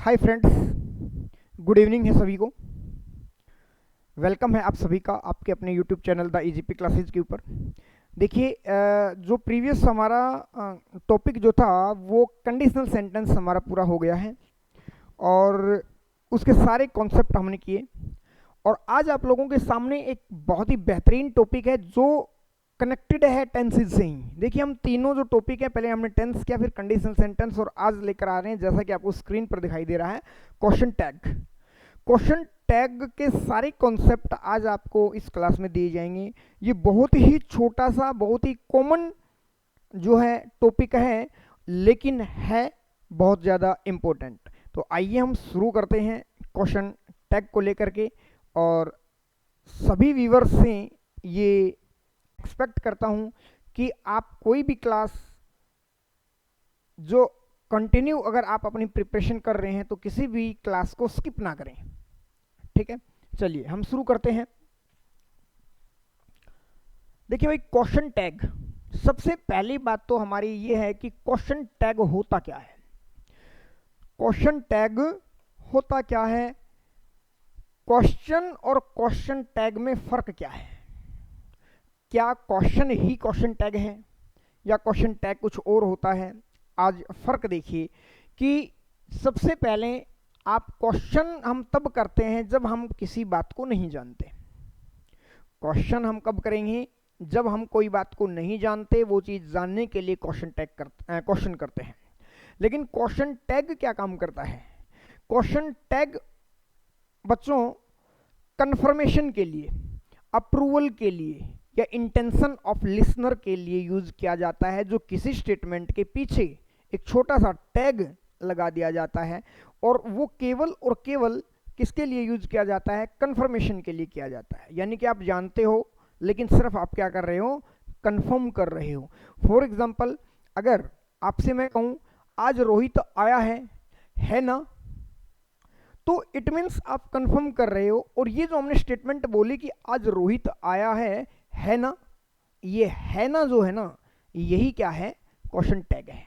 Hi friends, good evening है सभी को। वेलकम है आप सभी का आपके अपने YouTube channel the EGP classes के ऊपर। देखिए, जो प्रीवियस हमारा टॉपिक जो था वो कंडीशनल सेंटेंस हमारा पूरा हो गया है और उसके सारे कॉन्सेप्ट हमने किए। और आज आप लोगों के सामने एक बहुत ही बेहतरीन टॉपिक है जो कनेक्टेड है टेंसेज से ही। देखिए, हम तीनों जो टॉपिक है, पहले हमने टेंस किया, फिर कंडीशनल सेंटेंस, और आज लेकर आ रहे हैं, जैसा कि आपको स्क्रीन पर दिखाई दे रहा है, क्वेश्चन टैग। क्वेश्चन टैग के सारे कॉन्सेप्ट आज आपको इस क्लास में दिए जाएंगे। ये बहुत ही छोटा सा, बहुत ही कॉमन जो है टॉपिक है, लेकिन है बहुत ज़्यादा इम्पोर्टेंट। तो आइए हम शुरू करते हैं क्वेश्चन टैग को लेकर के। और सभी व्यूअर्स से ये एक्सपेक्ट करता हूं कि आप कोई भी क्लास जो कंटिन्यू अगर आप अपनी प्रिपरेशन कर रहे हैं तो किसी भी क्लास को स्किप ना करें, ठीक है। चलिए हम शुरू करते हैं। देखिए भाई, क्वेश्चन टैग, सबसे पहली बात तो हमारी ये है कि क्वेश्चन टैग होता क्या है। क्वेश्चन टैग होता क्या है, क्वेश्चन और क्वेश्चन टैग में फर्क क्या है। क्या क्वेश्चन ही क्वेश्चन टैग है या क्वेश्चन टैग कुछ और होता है। आज फर्क देखिए कि सबसे पहले आप क्वेश्चन हम तब करते हैं जब हम किसी बात को नहीं जानते। क्वेश्चन हम कब करेंगे, जब हम कोई बात को नहीं जानते, वो चीज़ जानने के लिए क्वेश्चन करते हैं। लेकिन क्वेश्चन टैग क्या काम करता है। क्वेश्चन टैग बच्चों कंफर्मेशन के लिए, अप्रूवल के लिए या इंटेंशन ऑफ लिसनर के लिए यूज किया जाता है। जो किसी स्टेटमेंट के पीछे एक छोटा सा टैग लगा दिया जाता है, और वो केवल और केवल किसके लिए यूज किया जाता है, कंफर्मेशन के लिए किया जाता है। यानी कि आप जानते हो लेकिन सिर्फ आप क्या कर रहे हो, कंफर्म कर रहे हो। फॉर एग्जांपल, अगर आपसे मैं कहूं आज रोहित आया है ना, तो इट मीन्स आप कंफर्म कर रहे हो। और ये जो हमने स्टेटमेंट बोली कि आज रोहित आया है ना, ये है ना जो है ना, यही क्या है, क्वेश्चन टैग है।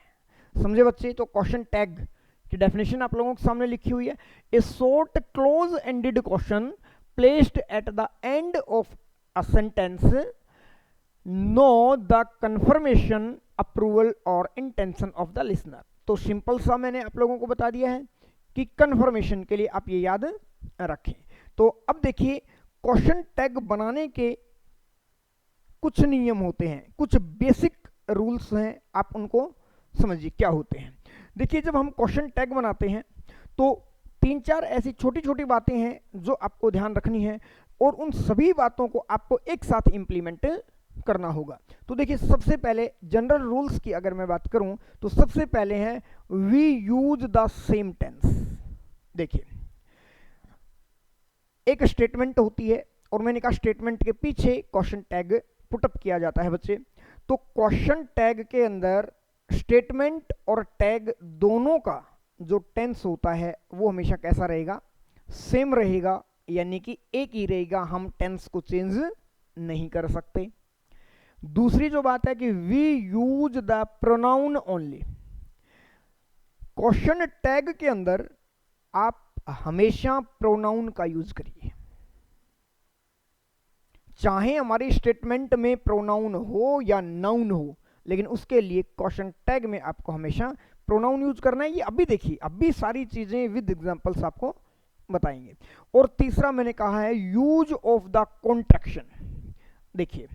समझे बच्चे। तो क्वेश्चन टैग की डेफिनेशन आप लोगों के सामने लिखी हुई है। ए short close ended question placed at the end of a sentence know the confirmation, approval और इंटेंशन ऑफ द लिसनर। तो सिंपल सा मैंने आप लोगों को बता दिया है कि कंफर्मेशन के लिए आप ये याद रखें। तो अब देखिए, क्वेश्चन टैग बनाने के कुछ नियम होते हैं, कुछ बेसिक रूल्स हैं, आप उनको समझिए क्या होते हैं। देखिए, जब हम क्वेश्चन टैग बनाते हैं तो तीन चार ऐसी छोटी छोटी बातें हैं जो आपको ध्यान रखनी है, और उन सभी बातों को आपको एक साथ इंप्लीमेंट करना होगा। तो देखिए, सबसे पहले जनरल रूल्स की अगर मैं बात करूं तो सबसे पहले है we use the same tense. देखिए, एक स्टेटमेंट होती है और मैंने कहा स्टेटमेंट के पीछे क्वेश्चन टैग पुटअप किया जाता है बच्चे। तो क्वेश्चन टैग के अंदर स्टेटमेंट और टैग दोनों का जो टेंस होता है वो हमेशा कैसा रहेगा, सेम रहेगा, यानी कि एक ही रहेगा। हम टेंस को चेंज नहीं कर सकते। दूसरी जो बात है कि we use the pronoun only. Question tag के अंदर आप हमेशा प्रोनाउन का यूज करिए, चाहे हमारी स्टेटमेंट में प्रोनाउन हो या नाउन हो, लेकिन उसके लिए क्वेश्चन टैग में आपको हमेशा प्रोनाउन यूज करना है। ये अभी देखिए, अभी सारी चीजें विद एग्जांपल्स आपको बताएंगे। और तीसरा मैंने कहा है यूज ऑफ द कॉन्ट्रैक्शन। देखिए,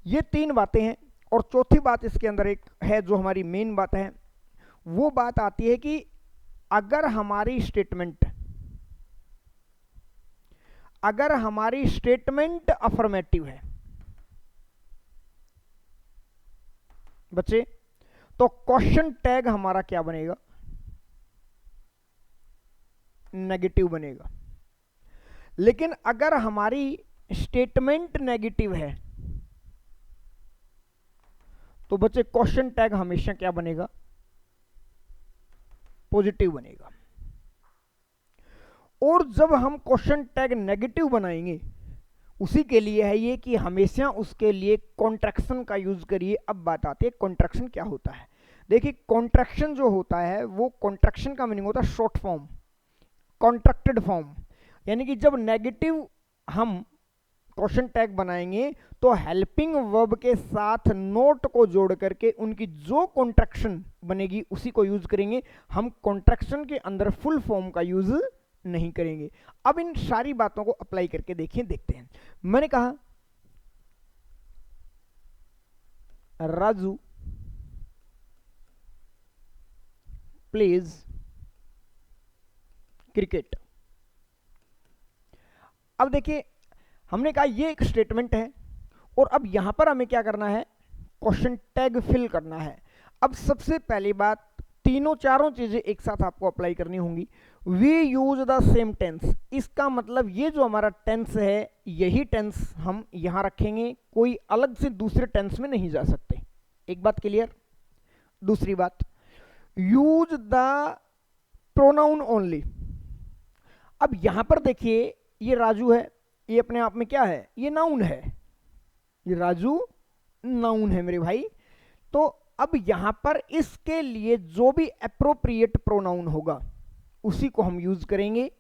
ये तीन बातें हैं, और चौथी बात इसके अंदर एक है जो हमारी मेन बात है। वो बात आती है कि अगर हमारी स्टेटमेंट अफर्मेटिव है बच्चे, तो क्वेश्चन टैग हमारा क्या बनेगा, नेगेटिव बनेगा। लेकिन अगर हमारी स्टेटमेंट नेगेटिव है तो बच्चे क्वेश्चन टैग हमेशा क्या बनेगा, पॉजिटिव बनेगा। और जब हम क्वेश्चन टैग नेगेटिव बनाएंगे, उसी के लिए है ये कि हमेशा उसके लिए कॉन्ट्रैक्शन का यूज करिए। अब बात आती है कॉन्ट्रैक्शन क्या होता है। देखिए कॉन्ट्रैक्शन जो होता है वो कॉन्ट्रैक्शन का मीनिंग होता है शॉर्ट फॉर्म, कॉन्ट्रैक्टेड फॉर्म, यानी कि जब नेगेटिव हम क्वेश्चन टैग बनाएंगे तो हेल्पिंग वर्ब के साथ नोट को जोड़ करके उनकी जो कॉन्ट्रैक्शन बनेगी उसी को यूज करेंगे, हम कॉन्ट्रैक्शन के अंदर फुल फॉर्म का यूज नहीं करेंगे। अब इन सारी बातों को अप्लाई करके देखिए, देखते हैं। मैंने कहा राजू प्लेज क्रिकेट। अब देखिए हमने कहा ये एक स्टेटमेंट है और अब यहां पर हमें क्या करना है, क्वेश्चन टैग फिल करना है। अब सबसे पहली बात, तीनों चारों चीजें एक साथ आपको अप्लाई करनी होंगी। We use the same tense, इसका मतलब ये जो हमारा टेंस है यही टेंस हम यहां रखेंगे, कोई अलग से दूसरे टेंस में नहीं जा सकते। एक बात क्लियर। दूसरी बात, यूज द प्रोनाउन ओनली। अब यहां पर देखिए ये राजू है, ये अपने आप में क्या है, ये नाउन है, ये राजू नाउन है मेरे भाई। तो अब यहां पर इसके लिए जो भी एप्रोप्रिएट प्रोनाउन होगा उसी को हम यूज करेंगे।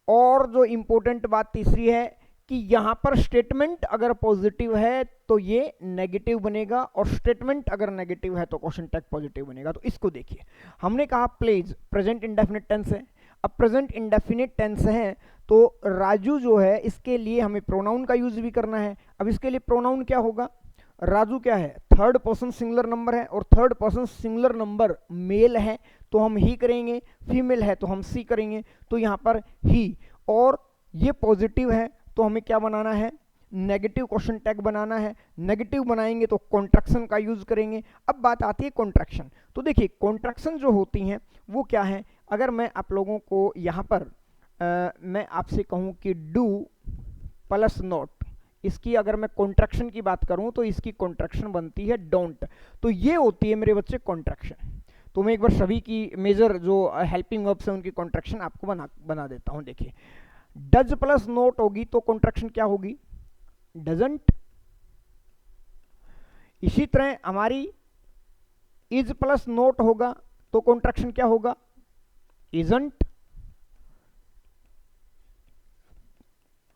और जो इंपॉर्टेंट बात तीसरी है कि यहां पर स्टेटमेंट अगर पॉजिटिव है तो ये नेगेटिव बनेगा और स्टेटमेंट अगर नेगेटिव है तो क्वेश्चन टैग पॉजिटिव बनेगा। तो इसको देखिए, हमने कहा प्लेज प्रेजेंट इंडेफिनिट टेंस है। अब प्रेजेंट इंडेफिनिट टेंस है तो राजू जो है इसके लिए हमें प्रोनाउन का यूज भी करना है। अब इसके लिए प्रोनाउन क्या होगा, राजू क्या है, थर्ड पर्सन सिंगुलर नंबर है और third person singular number male है तो हम ही करेंगे, फीमेल है तो हम सी करेंगे। तो यहां पर ही, और ये पॉजिटिव है तो हमें क्या बनाना है, नेगेटिव क्वेश्चन टैग बनाना है। नेगेटिव बनाएंगे तो कॉन्ट्रैक्शन का यूज करेंगे। अब बात आती है कॉन्ट्रैक्शन। तो देखिए कॉन्ट्रैक्शन जो होती हैं वो क्या है, अगर मैं आप लोगों को यहां पर मैं आपसे कहूं कि डू प्लस नॉट, इसकी अगर मैं कॉन्ट्रैक्शन की बात करूं तो इसकी कॉन्ट्रैक्शन बनती है डोंट। तो ये होती है मेरे बच्चे कॉन्ट्रैक्शन। तो मैं एक बार सभी की मेजर जो हेल्पिंग वर्ब्स है उनकी कॉन्ट्रैक्शन आपको बना देता हूं। देखिए डज प्लस नॉट होगी तो कॉन्ट्रैक्शन क्या होगी, डजंट। इसी तरह हमारी इज प्लस नॉट होगा तो कॉन्ट्रैक्शन क्या होगा, इजंट।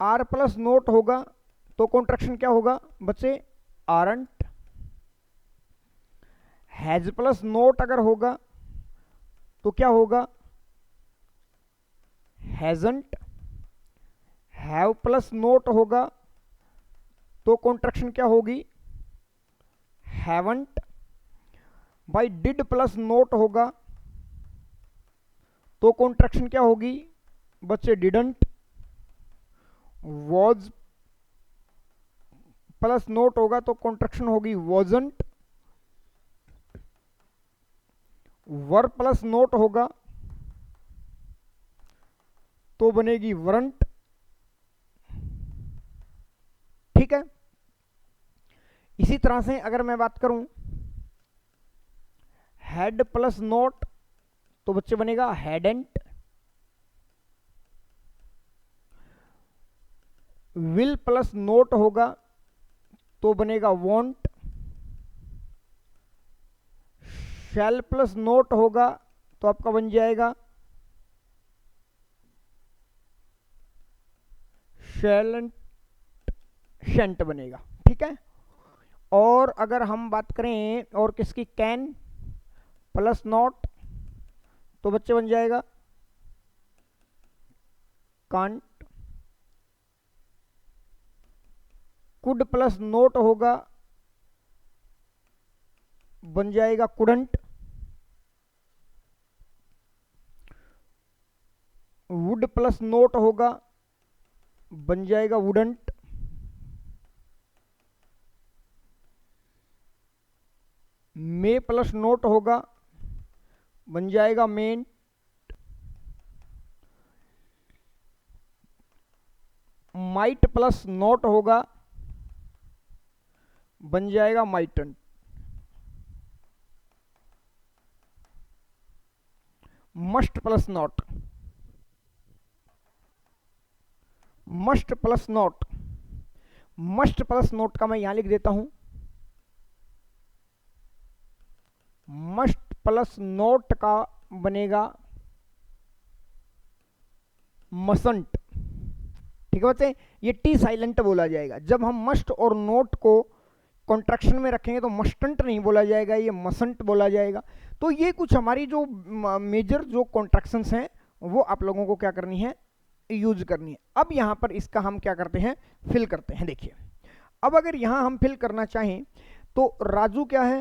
आर प्लस नॉट होगा तो कॉन्ट्रैक्शन क्या होगा बच्चे, आरंट। हैज प्लस नॉट अगर होगा तो क्या होगा, हैजंट। हैव प्लस नॉट होगा तो कॉन्ट्रैक्शन क्या होगी, haven't. By did plus not होगा तो कॉन्ट्रैक्शन क्या होगी बच्चे, डिडंट। वॉज प्लस नोट होगा तो कॉन्ट्रैक्शन होगी वॉजंट। वर प्लस नोट होगा तो बनेगी वरंट। ठीक है। इसी तरह से अगर मैं बात करूं हैड प्लस नोट तो बच्चे बनेगा हैडेंट। विल प्लस नोट होगा तो बनेगा वॉन्ट। शैल प्लस नोट होगा तो आपका बन जाएगा शैलेंट, शेंट बनेगा। ठीक है। और अगर हम बात करें और किसकी, कैन प्लस नॉट तो बच्चे बन जाएगा कांट। कुड प्लस नोट होगा बन जाएगा कुडंट। वुड प्लस नोट होगा बन जाएगा वुडंट। मे प्लस नोट होगा बन जाएगा मेन। माइट प्लस नोट होगा बन जाएगा mightn't. Must plus not, must plus not, must plus not का मैं यहां लिख देता हूं मस्ट प्लस नॉट का बनेगा मसंट। ठीक है बच्चे, ये टी साइलेंट बोला जाएगा। जब हम मस्ट और नोट को कॉन्ट्रैक्शन में रखेंगे तो मस्टंट नहीं बोला जाएगा, ये मसंट बोला जाएगा। तो ये कुछ हमारी जो मेजर जो कॉन्ट्रैक्शंस हैं वो आप लोगों को क्या करनी है, यूज करनी है। अब यहाँ पर इसका हम क्या करते हैं, फिल करते हैं। देखिए अब अगर यहाँ हम फिल करना चाहें तो राजू क्या है,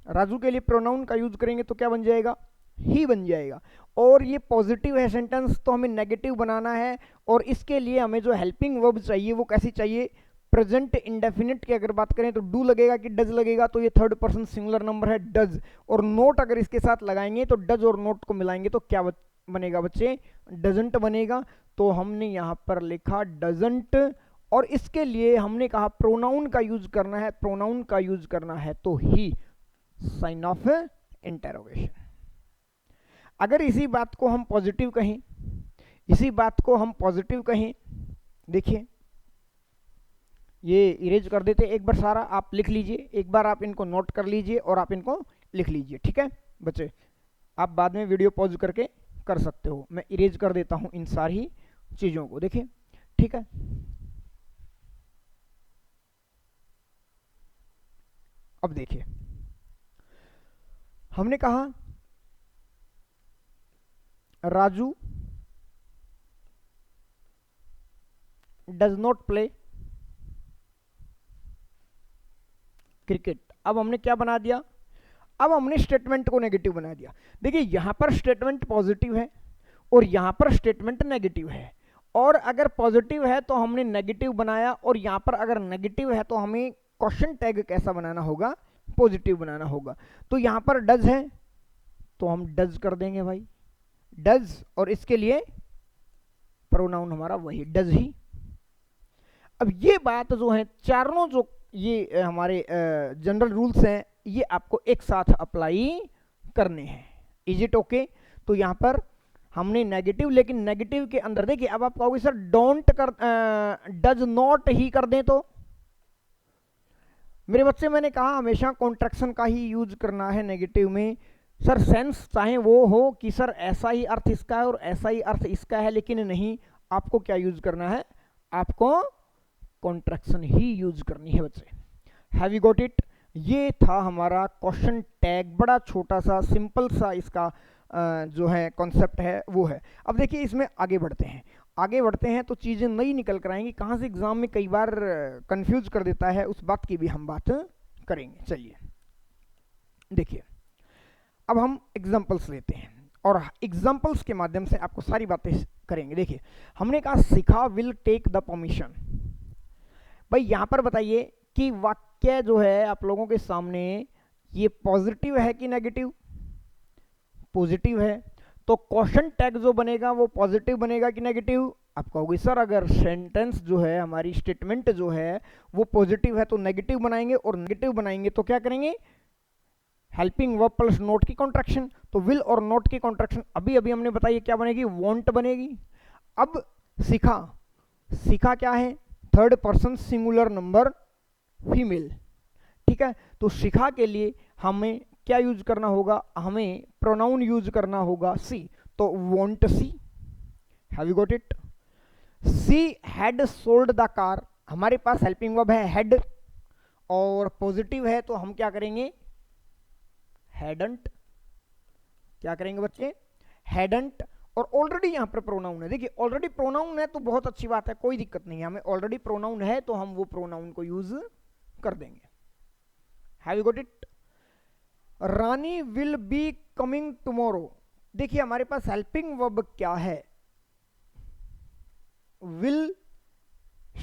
राजू के लिए प्रोनाउन का यूज करेंगे तो क्या बन जाएगा, ही बन जाएगा। और ये पॉजिटिव है सेंटेंस तो हमें नेगेटिव बनाना है, और इसके लिए हमें जो हेल्पिंग वर्ब चाहिए वो कैसी चाहिए, प्रेजेंट इंडेफिनिट की अगर बात करें तो डू लगेगा कि डज लगेगा, तो ये थर्ड पर्सन सिंगुलर नंबर है डज। और नोट अगर इसके साथ लगाएंगे तो डज और नोट को मिलाएंगे तो क्या बनेगा बच्चे, डजंट बनेगा। तो हमने यहाँ पर लिखा डजंट, और इसके लिए हमने कहा प्रोनाउन का यूज करना है, प्रोनाउन का यूज करना है तो ही, साइन ऑफ इंटरोगेशन। अगर इसी बात को हम पॉजिटिव कहें, इसी बात को हम पॉजिटिव कहें, देखिए ये इरेज कर देते एक बार, सारा आप लिख लीजिए, एक बार आप इनको नोट कर लीजिए और आप इनको लिख लीजिए। ठीक है बच्चे, आप बाद में वीडियो पॉज करके कर सकते हो, मैं इरेज कर देता हूं इन सारी चीजों को। देखिए ठीक है, अब देखिए हमने कहा Raju does not play cricket. अब हमने क्या बना दिया, अब हमने स्टेटमेंट को नेगेटिव बना दिया। देखिए यहां पर स्टेटमेंट पॉजिटिव है और यहां पर स्टेटमेंट नेगेटिव है, और अगर पॉजिटिव है तो हमने नेगेटिव बनाया, और यहां पर अगर नेगेटिव है तो हमें क्वेश्चन टैग कैसा बनाना होगा, पॉजिटिव बनाना होगा। तो यहां पर डज है तो हम डज कर देंगे भाई, डज, और इसके लिए प्रोनाउन हमारा वही डज ही। अब ये बात जो है, चारों जो ये हमारे जनरल रूल्स हैं ये आपको एक साथ अप्लाई करने हैं। Is it okay? तो यहां पर हमने नेगेटिव, लेकिन नेगेटिव के अंदर देखिए, अब आप कहोगे सर डोंट कर, डज नॉट ही कर दें तो मेरे बच्चे, मैंने कहा हमेशा कॉन्ट्रैक्शन का ही यूज करना है नेगेटिव में। सर सेंस चाहे वो हो कि सर ऐसा ही अर्थ इसका है और ऐसा ही अर्थ इसका है, लेकिन नहीं, आपको क्या यूज करना है, आपको कॉन्ट्रैक्शन ही यूज करनी है बच्चे। Have you got it? ये था हमारा क्वेश्चन टैग, बड़ा छोटा सा सिंपल सा इसका जो है कॉन्सेप्ट है वो है। अब देखिए इसमें आगे बढ़ते हैं, आगे बढ़ते हैं तो चीज़ें नई निकल कर आएंगी, कहाँ से एग्जाम में कई बार कंफ्यूज कर देता है, उस बात की भी हम बात करेंगे। चलिए देखिए, अब हम एग्जाम्पल्स लेते हैं और एग्जाम्पल्स के माध्यम से आपको सारी बातें करेंगे। देखिए हमने कहा शिखा विल टेक द परमिशन। भाई यहाँ पर बताइए कि वाक्य जो है आप लोगों के सामने ये पॉजिटिव है कि नेगेटिव? पॉजिटिव है, तो क्वेश्चन टैग जो बनेगा वो पॉजिटिव बनेगा कि नेगेटिव? आप कहोगे सर अगर सेंटेंस जो है, हमारी स्टेटमेंट जो है वो पॉजिटिव है तो नेगेटिव बनाएंगे, और नेगेटिव बनाएंगे तो क्या करेंगे, हेल्पिंग वर्ब प्लस नोट की कॉन्ट्रैक्शन। तो विल और नोट की कॉन्ट्रैक्शन अभी अभी हमने बताई क्या बनेगी, वॉन्ट बनेगी। अब शिखा, शिखा क्या है, third person singular number female. ठीक है, तो शिखा के लिए हमें क्या यूज करना होगा, हमें प्रोनाउन यूज करना होगा सी, तो won't she. Have you got it? She had sold the car, हमारे पास हेल्पिंग वर्ब है हैड और पॉजिटिव है तो हम क्या करेंगे, हैडंट। क्या करेंगे बच्चे, हैडंट। और ऑलरेडी यहां पर प्रोनाउन है, देखिए ऑलरेडी प्रोनाउन है तो बहुत अच्छी बात है, कोई दिक्कत नहीं है, हमें ऑलरेडी प्रोनाउन है तो हम वो प्रोनाउन को यूज कर देंगे। Have you got it? Rani will be coming tomorrow. देखिए हमारे पास हेल्पिंग वर्ब क्या है, विल,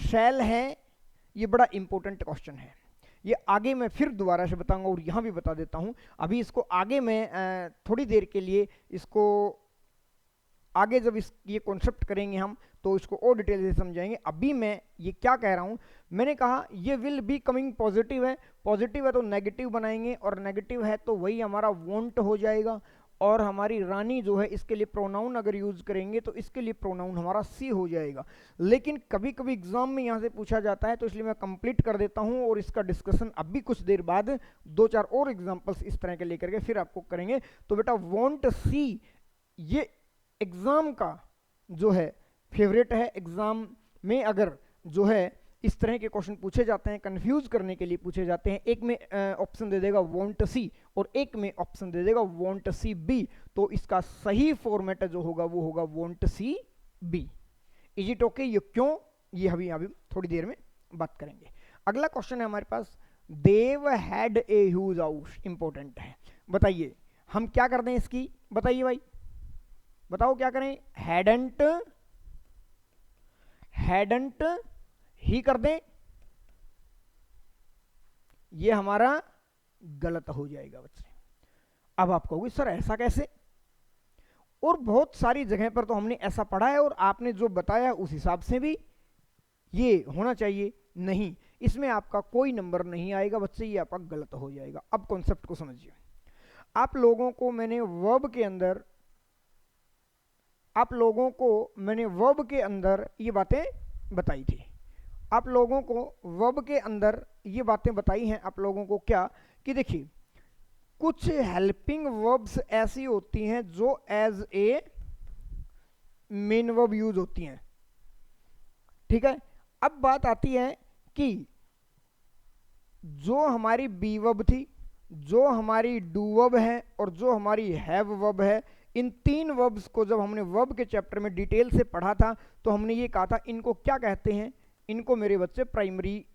शैल है। ये बड़ा इंपॉर्टेंट क्वेश्चन है, ये आगे मैं फिर दोबारा से बताऊंगा और यहां भी बता देता हूं। अभी इसको आगे मैं थोड़ी देर के लिए इसको आगे जब ये कॉन्सेप्ट करेंगे हम तो इसको और डिटेल से समझाएंगे। अभी मैं ये क्या कह रहा हूं, मैंने कहा ये विल बी कमिंग पॉजिटिव है, पॉजिटिव है तो नेगेटिव बनाएंगे, और नेगेटिव है तो वही हमारा वॉन्ट हो जाएगा। और हमारी रानी जो है इसके लिए प्रोनाउन अगर यूज करेंगे तो इसके लिए प्रोनाउन हमारा सी हो जाएगा। लेकिन कभी कभी एग्जाम में यहाँ से पूछा जाता है, तो इसलिए मैं कंप्लीट कर देता हूँ और इसका डिस्कशन अभी कुछ देर बाद 2-4 और एग्जांपल्स इस तरह के लेकर के फिर आपको करेंगे। तो बेटा वांट सी ये एग्जाम का जो है फेवरेट है। एग्जाम में अगर जो है इस तरह के क्वेश्चन पूछे जाते हैं, कंफ्यूज करने के लिए पूछे जाते हैं, एक में ऑप्शन दे देगा वांट सी और एक में ऑप्शन दे देगा वांट सी बी, तो इसका सही फॉर्मेट जो होगा वो होगा won't she be. Is it okay? ये क्यों, ये अभी थोड़ी देर में बात करेंगे। अगला क्वेश्चन है हमारे पास, Dev had a huge house, important है। बताइए हम क्या कर दें इसकी, बताइए भाई, बताओ क्या करें? हैडंट ही कर दें, ये हमारा गलत हो जाएगा बच्चे। अब आप कहोगे सर ऐसा कैसे, और बहुत सारी जगह पर तो हमने ऐसा पढ़ा है और आपने जो बताया उस हिसाब से भी ये होना चाहिए। नहीं, इसमें आपका कोई नंबर नहीं आएगा बच्चे, ये आपका गलत हो जाएगा। अब कॉन्सेप्ट को समझिए। आप लोगों को मैंने वर्ब के अंदर ये बातें बताई थी। आप लोगों को वर्ब के अंदर ये बातें बताई हैं आप लोगों को, क्या कि देखिए कुछ हेल्पिंग वर्ब्स ऐसी होती हैं जो as a main verb use होती हैं, ठीक है। अब बात आती है कि जो हमारी बी वर्ब थी, जो हमारी डू वर्ब है और जो हमारी हैव वर्ब है, इन तीन वर्ब्स को जब हमने वर्ब के चैप्टर में डिटेल से पढ़ा था तो हमने ये कहा था इनको क्या कहते हैं, इनको मेरे बच्चे प्राइमरी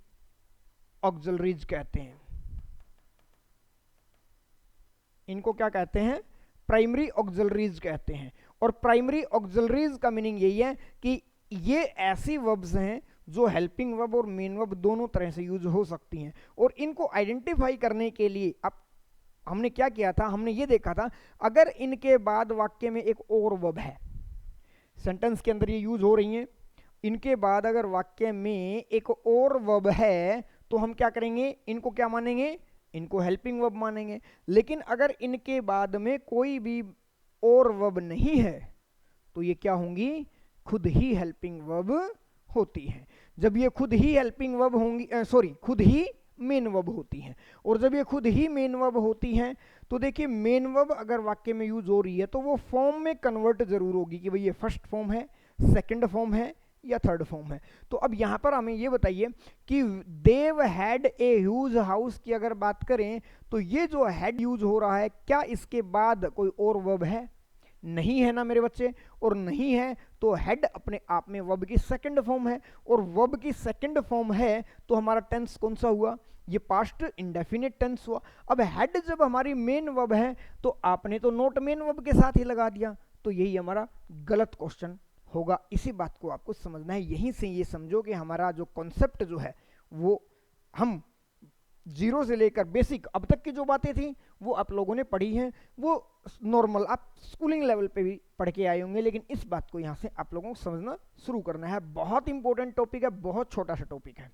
ऑक्सिलरीज कहते हैं। इनको क्या कहते हैं? प्राइमरी ऑक्सिलरीज कहते हैं। और प्राइमरी ऑक्सिलरीज का मीनिंग यही है कि ये ऐसी वर्ब्स हैं जो हेल्पिंग वर्ब और मेन वर्ब दोनों तरह से यूज हो सकती हैं। और इनको आइडेंटिफाई करने के लिए अब हमने क्या किया था, हमने ये देखा था अगर इनके बाद वाक्य में एक और वर्ब है, सेंटेंस के अंदर ये यूज हो रही हैं, इनके बाद अगर वाक्य में एक और वर्ब है तो हम क्या करेंगे, इनको क्या मानेंगे? इनको हेल्पिंग वर्ब मानेंगे। लेकिन अगर इनके बाद में कोई भी और वर्ब नहीं है तो ये क्या होंगी? खुद ही हेल्पिंग वर्ब होती हैं। जब ये खुद ही हेल्पिंग वर्ब होंगी, खुद ही मेन वर्ब होती हैं। और जब ये खुद ही मेन वर्ब होती हैं तो देखिए मेन वर्ब अगर वाक्य में यूज हो रही है तो वो फॉर्म में कन्वर्ट जरूर होगी कि भाई ये फर्स्ट फॉर्म है, सेकंड फॉर्म है या थर्ड फॉर्म है। तो अब यहां पर हमें ये बताइए कि देव हैड ए ह्यूज हाउस की अगर बात करें तो ये जो हैड यूज हो रहा है, क्या इसके बाद कोई और वर्ब है? नहीं है ना मेरे बच्चे। और नहीं है तो हैड अपने आप में वर्ब की सेकंड फॉर्म है, और वर्ब की सेकंड फॉर्म है तो हमारा टेंस कौन सा हुआ? ये पास्ट इंडेफिनिट टेंस हुआ। अब हैड जब हमारी मेन वर्ब है तो आपने तो नॉट मेन वर्ब के साथ ही लगा दिया, तो यही हमारा गलत क्वेश्चन होगा। इसी बात को आपको समझना है। यहीं से ये समझो कि हमारा जो कॉन्सेप्ट जो है वो हम जीरो से लेकर बेसिक अब तक की जो बातें थी वो आप लोगों ने पढ़ी हैं, वो नॉर्मल आप स्कूलिंग लेवल पे भी पढ़ के आए होंगे, लेकिन इस बात को यहाँ से आप लोगों को समझना शुरू करना है। बहुत इंपॉर्टेंट टॉपिक है, बहुत छोटा सा टॉपिक है।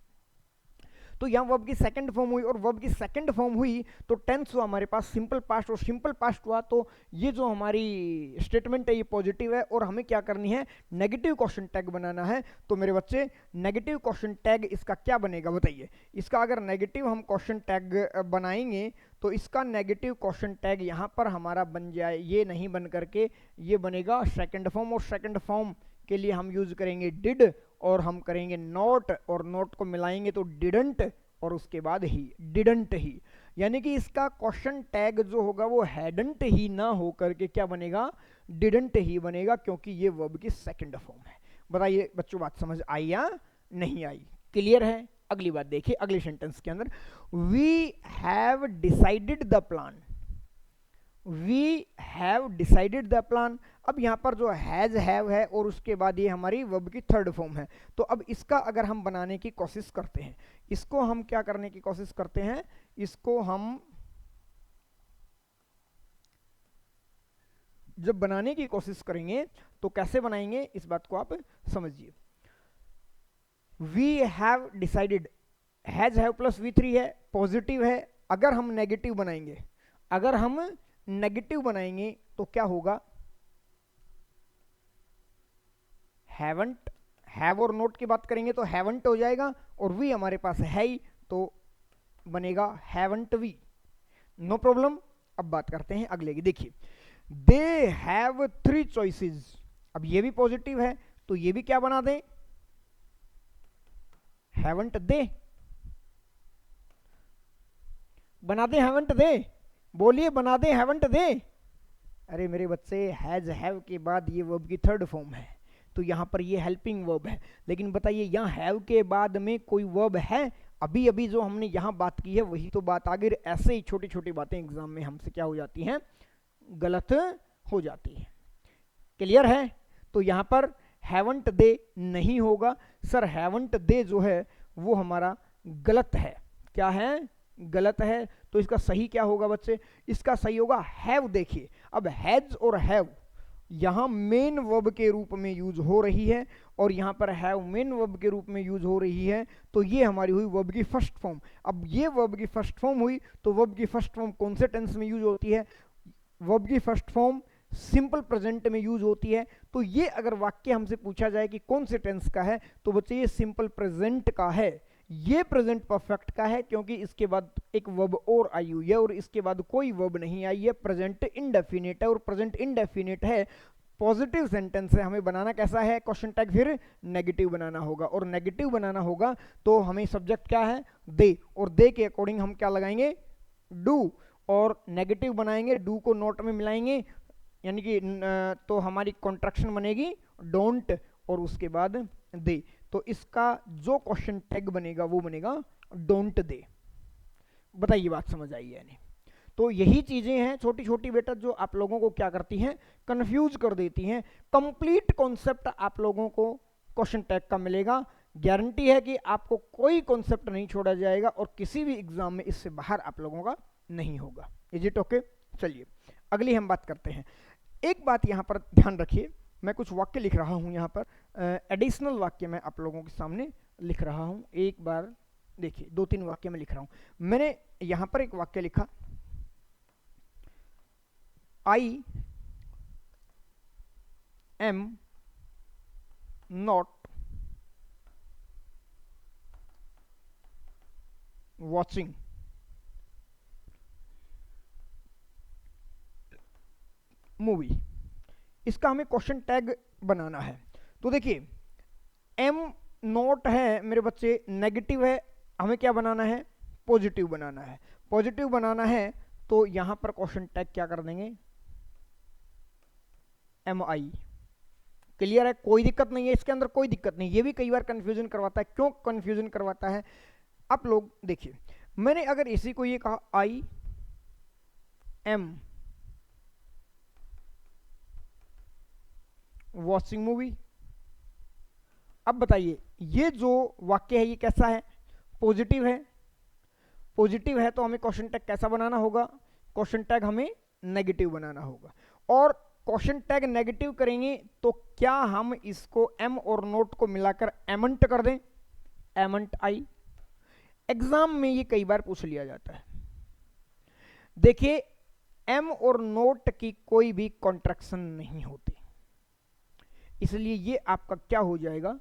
तो यहाँ वर्ब की सेकंड फॉर्म हुई, और वर्ब की सेकंड फॉर्म हुई तो टेंस हुआ हमारे पास सिंपल पास्ट, और सिंपल पास्ट हुआ तो ये जो हमारी स्टेटमेंट है ये पॉजिटिव है, और हमें क्या करनी है? नेगेटिव क्वेश्चन टैग बनाना है। तो मेरे बच्चे नेगेटिव क्वेश्चन टैग इसका क्या बनेगा बताइए? इसका अगर नेगेटिव हम क्वेश्चन टैग बनाएंगे तो इसका नेगेटिव क्वेश्चन टैग यहाँ पर हमारा बन जाए, ये नहीं बन करके ये बनेगा सेकंड फॉर्म, और सेकंड फॉर्म के लिए हम यूज करेंगे डिड, और हम करेंगे नॉट, और नॉट को मिलाएंगे तो डिडंट, और उसके बाद ही डिडंट ही। यानी कि इसका क्वेश्चन टैग जो होगा वो हैडंट ही ना हो करके क्या बनेगा? डिडंट ही बनेगा, क्योंकि ये वर्ब की सेकंड फॉर्म है। बताइए बच्चों बात समझ आई या नहीं आई? क्लियर है? अगली बात देखिए, अगले सेंटेंस के अंदर we have decided the plan. We have decided the plan. अब यहाँ पर जो हैज हैव है और उसके बाद ये हमारी वर्ब की थर्ड फॉर्म है। तो अब इसका अगर हम बनाने की कोशिश करते हैं, इसको हम क्या करने की कोशिश करते हैं? इसको हम जब बनाने की कोशिश करेंगे तो कैसे बनाएंगे इस बात को आप समझिए। We have decided, has have plus V3 है, पॉजिटिव है। अगर हम नेगेटिव बनाएंगे, अगर हम नेगेटिव बनाएंगे तो क्या होगा, हैवंट, हैव और नोट की बात करेंगे तो हैवंट हो जाएगा, और वी हमारे पास है ही तो बनेगा हैवंट वी। No problem. अब बात करते हैं अगले की। देखिए, दे हैव 3 चॉइसेस। अब ये भी पॉजिटिव है तो ये भी क्या बना दें, हैवंट दे, बना दे हैवंट दे, बोलिए बना दे हैवंट दे। अरे मेरे बच्चे, हैज हैव के बाद ये वर्ब की थर्ड फॉर्म है, तो यहां पर ये हेल्पिंग वर्ब है। लेकिन बताइए यहां हैव के बाद में कोई वर्ब है? अभी अभी जो हमने यहां बात की है वही तो बात आ गई। ऐसे ही छोटी छोटी बातें एग्जाम में हमसे क्या हो जाती हैं, गलत हो जाती है। क्लियर है? तो यहां पर हैवंट दे नहीं होगा सर, हैवंट दे जो है वो हमारा गलत है। क्या है? गलत है। तो इसका सही क्या होगा बच्चे? इसका सही होगा हैव। देखिए, अब हैज और हैव यहां मेन वर्ब के रूप में यूज हो रही है, और यहां पर हैव मेन वर्ब के रूप में यूज हो रही है, तो ये हमारी हुई वर्ब की फर्स्ट फॉर्म। अब ये वर्ब की फर्स्ट फॉर्म हुई, तो वर्ब की फर्स्ट फॉर्म कौन से टेंस में यूज होती है? वर्ब की फर्स्ट फॉर्म सिंपल प्रेजेंट में यूज होती है। तो ये अगर वाक्य हमसे पूछा जाए कि कौन से टेंस का है, तो बच्चे ये सिंपल प्रेजेंट का है, ये प्रेजेंट परफेक्ट का है, क्योंकि इसके बाद एक वर्ब और आई हुई है और इसके बाद कोई वर्ब नहीं आई है। प्रेजेंट इंडेफिनिट है, और प्रेजेंट इंडेफिनिट है, पॉजिटिव सेंटेंस है। हमें बनाना कैसा है? क्वेश्चन टैग फिर नेगेटिव बनाना होगा, और नेगेटिव बनाना होगा तो हमें सब्जेक्ट क्या है? दे, और दे के अकॉर्डिंग हम क्या लगाएंगे? डू। और नेगेटिव बनाएंगे, डू को नोट में मिलाएंगे, यानी कि तो हमारी कॉन्ट्रैक्शन बनेगी डोंट, और उसके बाद दे। तो इसका जो क्वेश्चन टैग बनेगा वो बनेगा डोंट दे। बताइए बात समझ आई है नहीं? तो यही चीजें हैं छोटी छोटी बेटा जो आप लोगों को क्या करती हैं, कंफ्यूज कर देती हैं। कंप्लीट कॉन्सेप्ट आप लोगों को क्वेश्चन टैग का मिलेगा। गारंटी है कि आपको कोई कॉन्सेप्ट नहीं छोड़ा जाएगा, और किसी भी एग्जाम में इससे बाहर आप लोगों का नहीं होगा। Is it okay? चलिए अगली हम बात करते हैं। एक बात यहाँ पर ध्यान रखिए, मैं कुछ वाक्य लिख रहा हूँ यहाँ पर, एडिशनल वाक्य मैं आप लोगों के सामने लिख रहा हूँ। एक बार देखिए, 2-3 वाक्य में लिख रहा हूँ। मैंने यहाँ पर एक वाक्य लिखा, I am not watching movie. इसका हमें क्वेश्चन टैग बनाना है। तो देखिए, एम नॉट है मेरे बच्चे, नेगेटिव है, हमें क्या बनाना है? पॉजिटिव बनाना है। पॉजिटिव बनाना है तो यहां पर क्वेश्चन टैग क्या कर देंगे? एम आई। क्लियर है? कोई दिक्कत नहीं है इसके अंदर, कोई दिक्कत नहीं। ये भी कई बार कंफ्यूजन करवाता है। क्यों कंफ्यूजन करवाता है? आप लोग देखिए, मैंने अगर इसी को ये कहा आई एम वॉचिंग मूवी, अब बताइए ये जो वाक्य है ये कैसा है? पॉजिटिव है। पॉजिटिव है तो हमें क्वेश्चन टैग कैसा बनाना होगा? क्वेश्चन टैग हमें नेगेटिव बनाना होगा। और क्वेश्चन टैग नेगेटिव करेंगे तो क्या हम इसको एम और नोट को मिलाकर एमंट कर दें? एमंट आई। एग्जाम में ये कई बार पूछ लिया जाता है। देखिए, एम और नोट की कोई भी कॉन्ट्रैक्शन नहीं होती, इसलिए ये आपका क्या हो जाएगा?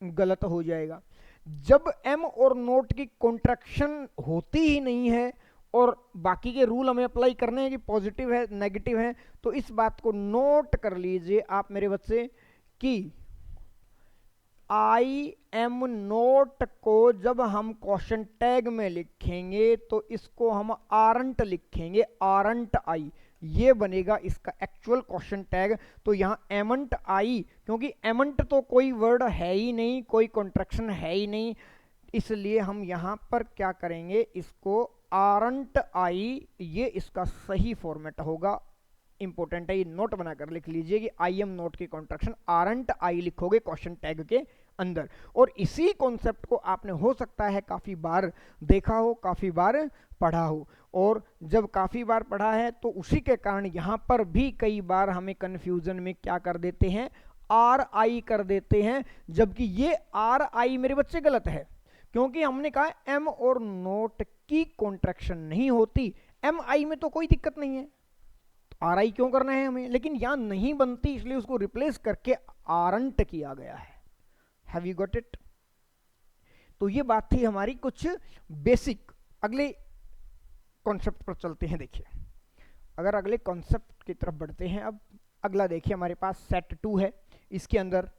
गलत हो जाएगा। जब एम और नोट की कॉन्ट्रैक्शन होती ही नहीं है और बाकी के रूल हमें अप्लाई करने हैं कि पॉजिटिव है नेगेटिव है, तो इस बात को नोट कर लीजिए आप मेरे बच्चे कि आई एम नोट को जब हम क्वेश्चन टैग में लिखेंगे तो इसको हम आरंट लिखेंगे, आरंट आई, ये बनेगा इसका एक्चुअल क्वेश्चन टैग। तो यहां एमंट आई, क्योंकि एमंट तो कोई वर्ड है ही नहीं, कोई कॉन्ट्रैक्शन है ही नहीं, इसलिए हम यहां पर क्या करेंगे? इसको आरंट आई, ये इसका सही फॉर्मेट होगा। इंपॉर्टेंट है, ये नोट बनाकर लिख लीजिए कि आई एम नोट की कॉन्ट्रैक्शन आरंट आई लिखोगे क्वेश्चन टैग के अंदर। और इसी कॉन्सेप्ट को आपने हो सकता है काफी बार देखा हो, काफी बार पढ़ा हो, और जब काफी बार पढ़ा है तो उसी के कारण यहां पर भी कई बार हमें कंफ्यूजन में क्या कर देते हैं? आर आई कर देते हैं, जबकि ये आर आई मेरे बच्चे गलत है, क्योंकि हमने कहा एम और नोट की कॉन्ट्रैक्शन नहीं होती। एम आई में तो कोई दिक्कत नहीं है, आर आई क्यों करना है हमें, लेकिन यहाँ नहीं बनती इसलिए उसको रिप्लेस करके आरंट किया गया है। Have you got it? तो ये बात थी हमारी कुछ बेसिक। अगले कॉन्सेप्ट पर चलते हैं। देखिए अगर अगले कॉन्सेप्ट की तरफ बढ़ते हैं, अब अगला देखिए हमारे पास सेट 2 है, इसके अंदर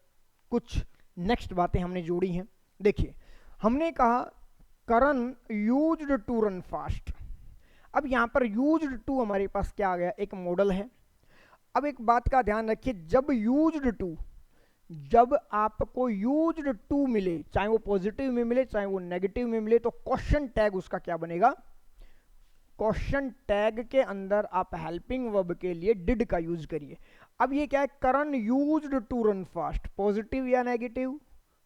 कुछ नेक्स्ट बातें हमने जोड़ी हैं। देखिए हमने कहा करण यूज्ड टू रन फास्ट। अब यहाँ पर यूज्ड टू हमारे पास क्या आ गया, एक मॉडल है। अब एक बात का ध्यान रखिए, जब आपको यूज्ड टू मिले, चाहे वो पॉजिटिव में मिले चाहे वो नेगेटिव में मिले, तो क्वेश्चन टैग उसका क्या बनेगा, क्वेश्चन टैग के अंदर आप हेल्पिंग वर्ब के लिए डिड का यूज करिए। अब ये क्या है, Karan used to run fast, positive या नेगेटिव,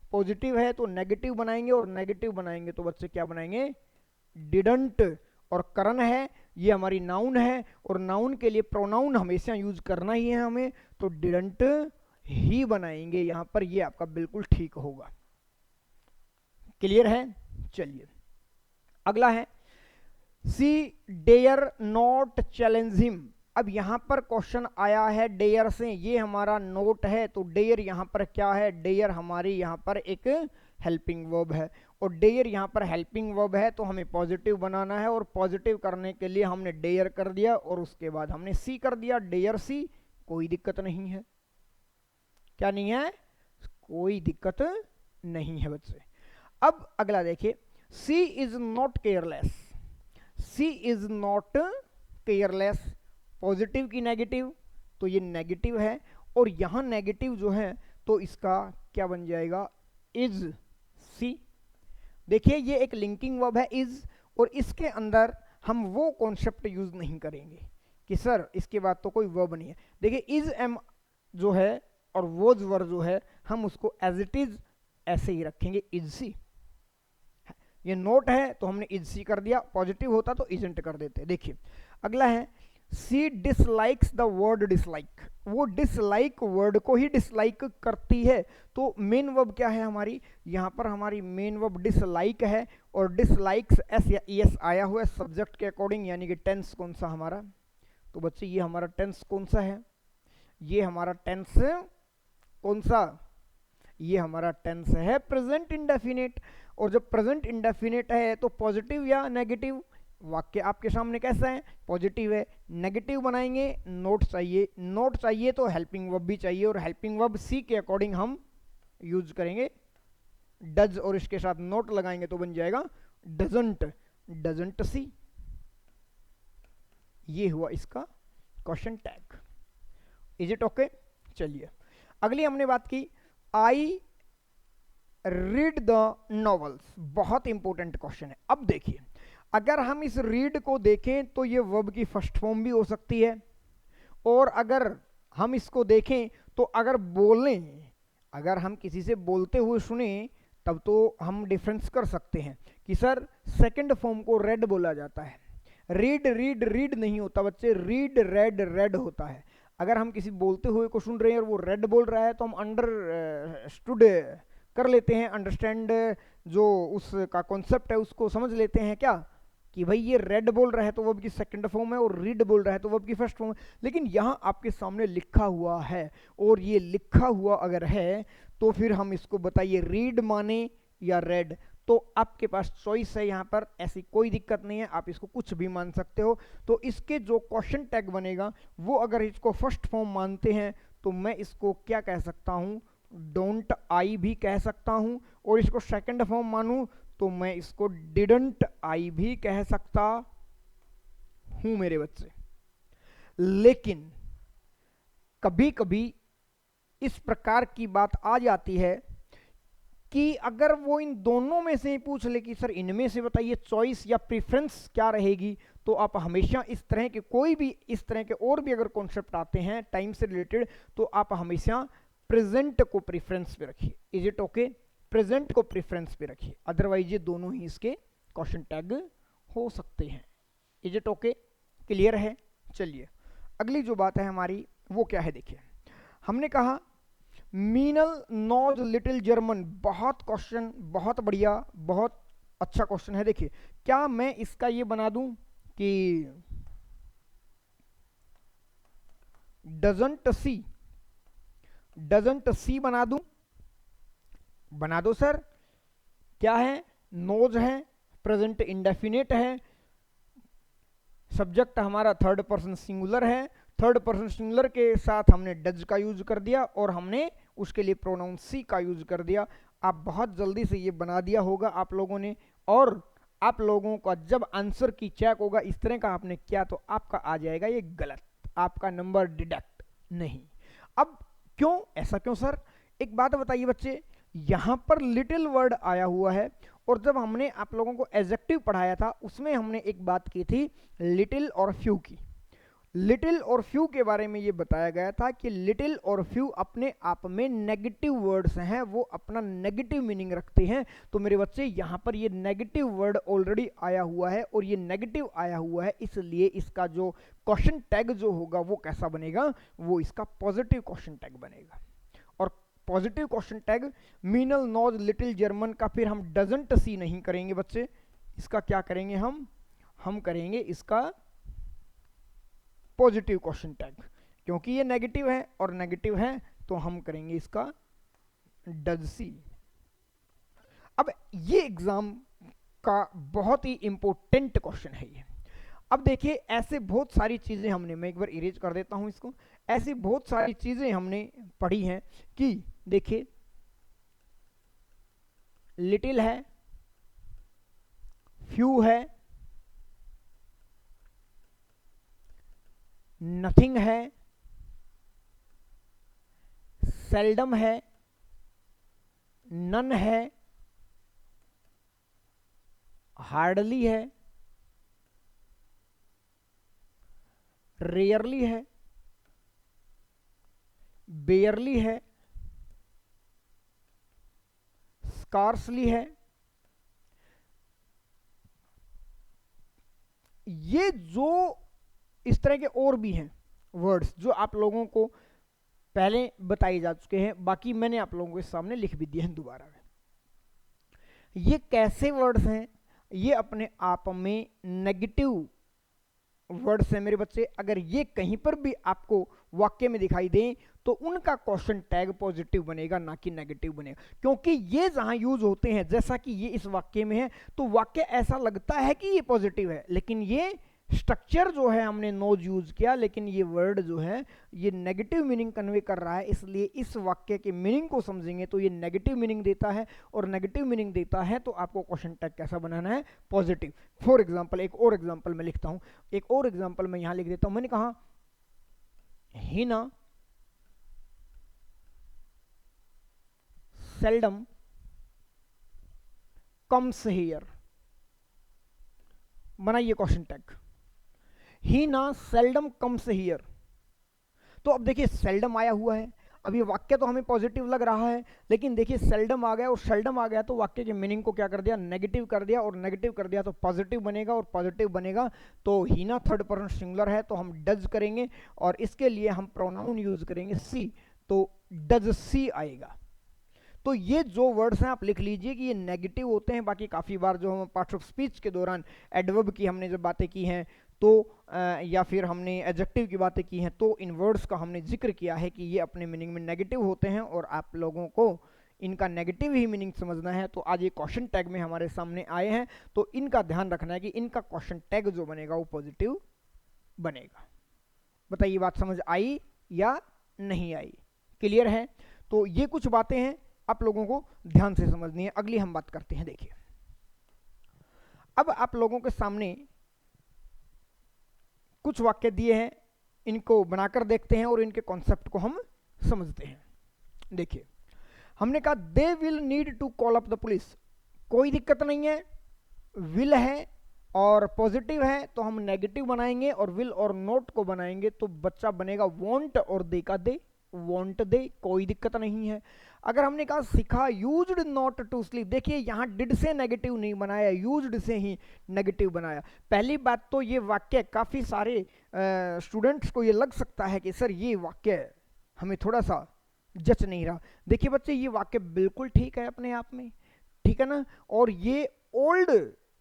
पॉजिटिव है तो नेगेटिव बनाएंगे और नेगेटिव बनाएंगे तो बच्चे क्या बनाएंगे, डिडंट। और करण है ये हमारी नाउन है और नाउन के लिए प्रोनाउन हमेशा यूज करना ही है हमें, तो डिडंट ही बनाएंगे यहां पर। ये आपका बिल्कुल ठीक होगा। क्लियर है? चलिए अगला है सी डेयर नॉट चैलेंज हिम। अब यहां पर क्वेश्चन आया है डेयर से, ये हमारा नोट है, तो डेयर यहां पर क्या है, डेयर हमारी यहां पर एक हेल्पिंग वर्ब है और डेयर यहां पर हेल्पिंग वर्ब है, तो हमें पॉजिटिव बनाना है और पॉजिटिव करने के लिए हमने डेयर कर दिया और उसके बाद हमने सी कर दिया, डेयर सी। कोई दिक्कत नहीं है, क्या नहीं है, कोई दिक्कत नहीं है बच्चे। अब अगला देखिए, she is not careless, she is not careless, positive की नेगेटिव, तो ये नेगेटिव है और यहां नेगेटिव जो है तो इसका क्या बन जाएगा, इज सी। देखिए ये एक लिंकिंग वर्ब है इज, और इसके अंदर हम वो कॉन्सेप्ट यूज नहीं करेंगे कि सर इसके बाद तो कोई वर्ब नहीं है। देखिए इज एम जो है और वोज वर्ब जो है हम उसको एज इट इज ऐसे ही रखेंगे, इज सी। ये नोट है तो हमने इज सी कर दिया, पॉजिटिव होता तो इजंट कर देते। देखिए अगला है सी डिसलाइक्स द वर्ड डिसलाइक, वो डिसलाइक वर्ड को ही डिसलाइक करती है। तो मेन वर्ब क्या है हमारी, यहाँ पर हमारी मेन वर्ब डिसलाइक है और डिसलाइक्स एस या एस आया हुआ है सब्जेक्ट के अकॉर्डिंग, यानी कि टेंस कौन सा हमारा, तो बच्चे ये हमारा टेंस कौन सा है, ये हमारा टेंस कौन सा, ये हमारा टेंस है प्रेजेंट इंडेफिनिट। और जब प्रेजेंट इंडेफिनिट है तो पॉजिटिव या नेगेटिव, वाक्य आपके सामने कैसा है, पॉजिटिव है, नेगेटिव बनाएंगे, नोट चाहिए, नोट चाहिए तो हेल्पिंग वर्ब भी चाहिए और हेल्पिंग वर्ब सी के अकॉर्डिंग हम यूज करेंगे डज, और इसके साथ नोट लगाएंगे तो बन जाएगा डजंट, डजंट सी। ये हुआ इसका question tag. Is it okay? चलिए अगली हमने बात की आई रीड द नॉवेल्स, बहुत इंपॉर्टेंट क्वेश्चन है। अब देखिए अगर हम इस रीड को देखें तो ये वर्ब की फर्स्ट फॉर्म भी हो सकती है, और अगर हम इसको देखें तो अगर बोलें, अगर हम किसी से बोलते हुए सुने तब तो हम डिफरेंस कर सकते हैं कि सर सेकंड फॉर्म को रेड बोला जाता है, रीड रीड रीड नहीं होता बच्चे, रीड रेड रेड होता है। अगर हम किसी बोलते हुए को सुन रहे हैं और वो रेड बोल रहा है तो हम अंडरस्टूड कर लेते हैं, अंडरस्टैंड जो उसका कॉन्सेप्ट है उसको समझ लेते हैं क्या, कि भाई ये रेड बोल रहा है तो वर्ब की सेकंड फॉर्म है और रीड बोल रहा है तो वर्ब की फर्स्ट फॉर्म है। लेकिन यहाँ आपके सामने लिखा हुआ है और ये लिखा हुआ अगर है तो फिर हम इसको बताइए रीड माने या रेड, तो आपके पास चॉइस है यहाँ पर, ऐसी कोई दिक्कत नहीं है, आप इसको कुछ भी मान सकते हो। तो इसके जो क्वेश्चन टैग बनेगा वो अगर इसको फर्स्ट फॉर्म मानते हैं तो मैं इसको क्या कह सकता हूँ, डोंट आई भी कह सकता हूँ, और इसको सेकंड फॉर्म मानूं तो मैं इसको डिडंट आई भी कह सकता हूं मेरे बच्चे। लेकिन कभी कभी इस प्रकार की बात आ जाती है कि अगर वो इन दोनों में से ही पूछ ले कि सर इनमें से बताइए चॉइस या प्रेफरेंस क्या रहेगी, तो आप हमेशा इस तरह के कोई भी इस तरह के और भी अगर कॉन्सेप्ट आते हैं टाइम से रिलेटेड तो आप हमेशा प्रेजेंट को प्रेफरेंस पे रखिए। Is it okay? प्रेजेंट को प्रेफरेंस पे रखिए, अदरवाइज ये दोनों ही इसके क्वेश्चन टैग हो सकते हैं। Is it okay? क्लियर है? चलिए अगली जो बात है हमारी वो क्या है, देखिए हमने कहा मीनल नॉज लिटिल जर्मन, बहुत क्वेश्चन, बहुत बढ़िया, बहुत अच्छा क्वेश्चन है। देखिए क्या मैं इसका ये बना दूं कि डजंट सी, डजंट सी बना दूं, बना दो सर। क्या है, नोज है, प्रेजेंट इंडेफिनिट है, सब्जेक्ट हमारा थर्ड पर्सन सिंगुलर है, थर्ड पर्सन सिंगुलर के साथ हमने डज का यूज कर दिया और हमने उसके लिए प्रोनाउन सी का यूज कर दिया। आप बहुत जल्दी से ये बना दिया होगा आप लोगों ने, और आप लोगों का जब आंसर की चेक होगा इस तरह का आपने किया तो आपका आ जाएगा ये गलत, आपका नंबर डिडक्ट नहीं। अब क्यों, ऐसा क्यों सर? एक बात बताइए बच्चे, यहां पर लिटिल वर्ड आया हुआ है और जब हमने आप लोगों को एडजेक्टिव पढ़ाया था उसमें हमने एक बात की थी लिटिल और फ्यू की। लिटिल और फ्यू के बारे में ये बताया गया था कि लिटिल और फ्यू अपने आप में नेगेटिव वर्ड्स हैं, वो अपना नेगेटिव मीनिंग रखते हैं। तो मेरे बच्चे यहाँ पर ये नेगेटिव वर्ड ऑलरेडी आया हुआ है और ये नेगेटिव आया हुआ है, इसलिए इसका जो क्वेश्चन टैग जो होगा वो कैसा बनेगा, वो इसका पॉजिटिव क्वेश्चन टैग बनेगा। और positive question tag Meenal knows little German का फिर हम डजंट सी नहीं करेंगे बच्चे, इसका क्या करेंगे हम करेंगे इसका पॉजिटिव क्वेश्चन टैग, क्योंकि ये नेगेटिव है और नेगेटिव है तो हम करेंगे इसका डज सी। अब ये एग्जाम का बहुत ही इंपॉर्टेंट क्वेश्चन है ये। अब देखिए ऐसे बहुत सारी चीजें हमने, मैं एक बार इरेज कर देता हूं इसको, ऐसी बहुत सारी चीजें हमने पढ़ी हैं कि देखिए लिटिल है, फ्यू है, नथिंग है, सेल्डम है, नन है, हार्डली है, रेयरली है, बेयरली है, स्कार्सली है। ये जो इस तरह के और भी हैं वर्ड्स जो आप लोगों को पहले बताए जा चुके हैं, बाकी मैंने आप लोगों के सामने लिख भी दिए हैं दोबारा में। ये कैसे वर्ड्स हैं, ये अपने आप में नेगेटिव वर्ड्स हैं मेरे बच्चे। अगर ये कहीं पर भी आपको वाक्य में दिखाई दें तो उनका क्वेश्चन टैग पॉजिटिव बनेगा, ना कि नेगेटिव बनेगा, क्योंकि ये जहां यूज होते हैं, जैसा कि ये इस वाक्य में है, तो वाक्य ऐसा लगता है कि ये पॉजिटिव है, लेकिन ये स्ट्रक्चर जो है हमने नोज यूज किया, लेकिन ये वर्ड जो है ये नेगेटिव मीनिंग कन्वे कर रहा है, इसलिए इस वाक्य के मीनिंग को समझेंगे तो ये नेगेटिव मीनिंग देता है, और नेगेटिव मीनिंग देता है तो आपको क्वेश्चन टैग कैसा बनाना है, पॉजिटिव। फॉर एग्जांपल एक और एग्जांपल मैं लिखता हूं, एक और एग्जांपल मैं यहां लिख देता हूं। मैंने कहा हिना सेल्डम कम्स हियर, बनाइए क्वेश्चन टैग, ही ना सेल्डम कम्स हियर। तो अब देखिए सेल्डम आया हुआ है, अब ये वाक्य तो हमें पॉजिटिव लग रहा है, लेकिन देखिए सेल्डम आ गया और सेल्डम आ गया तो वाक्य के मीनिंग को क्या कर दिया, नेगेटिव कर दिया, और नेगेटिव कर दिया तो पॉजिटिव बनेगा, और पॉजिटिव बनेगा तो ही ना थर्ड पर्सन सिंगुलर है तो हम डज करेंगे, और इसके लिए हम प्रोनाउन यूज करेंगे सी, तो डज सी आएगा। तो ये जो वर्ड्स हैं आप लिख लीजिए कि ये नेगेटिव होते हैं। बाकी काफ़ी बार जो हम पार्ट्स ऑफ स्पीच के दौरान एडवर्ब की हमने जब बातें की हैं तो या फिर हमने एडजेक्टिव की बातें की हैं तो इन वर्ड्स का हमने जिक्र किया है कि ये अपने मीनिंग में नेगेटिव होते हैं और आप लोगों को इनका नेगेटिव ही मीनिंग समझना है। तो आज ये क्वेश्चन टैग में हमारे सामने आए हैं तो इनका ध्यान रखना है कि इनका क्वेश्चन टैग जो बनेगा वो पॉजिटिव बनेगा। बताइए बात समझ आई या नहीं आई, क्लियर है? तो ये कुछ बातें हैं आप लोगों को ध्यान से समझनी है। अगली हम बात करते हैं। देखिए अब आप लोगों के सामने कुछ वाक्य दिए हैं, इनको बनाकर देखते हैं और इनके कॉन्सेप्ट को हम समझते हैं। देखिए हमने कहा they will need to call up the police, कोई दिक्कत नहीं है, विल है और पॉजिटिव है तो हम नेगेटिव बनाएंगे, और विल और नोट को बनाएंगे तो बच्चा बनेगा वॉन्ट और दे का दे, वॉन्ट दे, कोई दिक्कत नहीं है। अगर हमने कहा सिखा यूज्ड नॉट टू स्लीप, देखिए यहां डिड से नेगेटिव नहीं बनाया, यूज्ड से ही नेगेटिव बनाया। पहली बात तो ये वाक्य काफी सारे स्टूडेंट्स को ये लग सकता है कि सर ये वाक्य हमें थोड़ा सा जच नहीं रहा। देखिए बच्चे ये वाक्य बिल्कुल ठीक है अपने आप में, ठीक है ना, और ये ओल्ड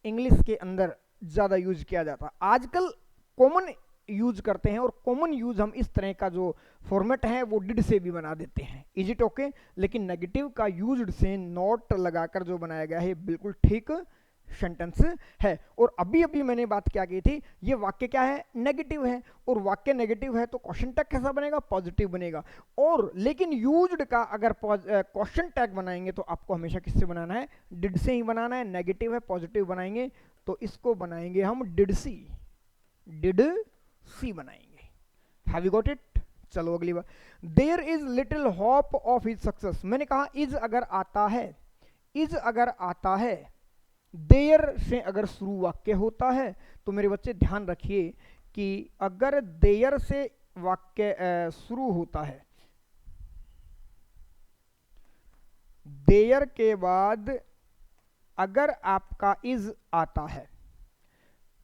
इंग्लिश के अंदर ज्यादा यूज किया जाता है। आजकल कॉमन यूज करते हैं, और कॉमन यूज हम इस तरह का जो फॉर्मेट है वो डिड से भी बना देते हैं। Is it okay? लेकिन नेगेटिव का यूज्ड से नॉट लगाकर जो बनाया गया है बिल्कुल ठीक सेंटेंस है। और अभी अभी मैंने बात क्या की थी, ये वाक्य क्या है, नेगेटिव है, और वाक्य नेगेटिव है तो क्वेश्चन टैग कैसा बनेगा, पॉजिटिव बनेगा। और लेकिन यूज्ड का अगर क्वेश्चन टैग बनाएंगे तो आपको हमेशा किससे बनाना है, डिड से ही बनाना है। नेगेटिव है, पॉजिटिव बनाएंगे तो इसको बनाएंगे हम डिड सी, डिड सी बनाएंगे। Have you got it? चलो अगली बार, there is little hope of his success. मैंने कहा इज अगर आता है, इज अगर आता है, देयर से अगर शुरू वाक्य होता है तो मेरे बच्चे ध्यान रखिए कि अगर देयर से वाक्य शुरू होता है, देयर के बाद अगर आपका इज आता है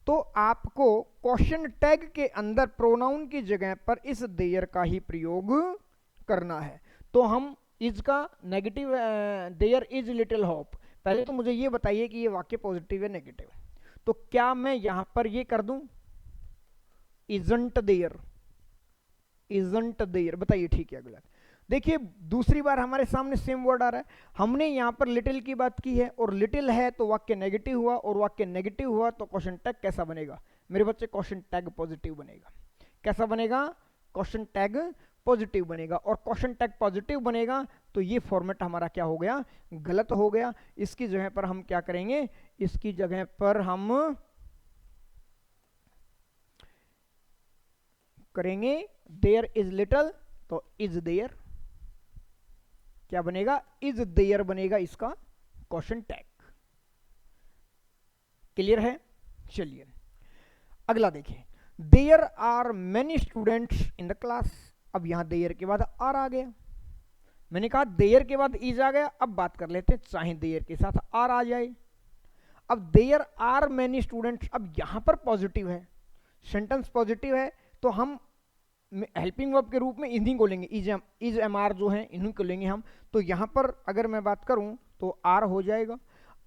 तो आपको क्वेश्चन टैग के अंदर प्रोनाउन की जगह पर इस देयर का ही प्रयोग करना है। तो हम इज का negative, there is little hope, पहले तो मुझे ये बताइए कि ये वाक्य पॉजिटिव है नेगेटिव है। तो क्या मैं यहां पर ये कर दूं इजंट देयर, इजंट देयर, बताइए ठीक है गलत? देखिए दूसरी बार हमारे सामने सेम वर्ड आ रहा है, हमने यहां पर लिटिल की बात की है, और लिटिल है तो वाक्य नेगेटिव हुआ, और वाक्य नेगेटिव हुआ तो क्वेश्चन टैग कैसा बनेगा मेरे बच्चे, क्वेश्चन टैग पॉजिटिव बनेगा। कैसा बनेगा? क्वेश्चन टैग पॉजिटिव बनेगा। और क्वेश्चन टैग पॉजिटिव बनेगा तो ये फॉर्मेट हमारा क्या हो गया, गलत हो गया। इसकी जगह पर हम क्या करेंगे, इसकी जगह पर हम करेंगे देयर इज लिटिल तो इज देयर, क्या बनेगा, इज देयर बनेगा इसका क्वेश्चन टैग। क्लियर है? चलिए अगला देखिए, there are many students in the class. अब यहां देयर के बाद आर आ गया, मैंने कहा देयर के बाद इज आ गया। अब बात कर लेते हैं, चाहे देयर के साथ आर आ जाए। अब देयर आर मेनी स्टूडेंट्स, अब यहां पर पॉजिटिव है, सेंटेंस पॉजिटिव है, तो हम हेल्पिंग वर्ब के रूप में इन्हीं को लेंगे, इज एम आर जो है इन्हीं को लेंगे हम। तो यहां पर अगर मैं बात करूं तो आर हो जाएगा।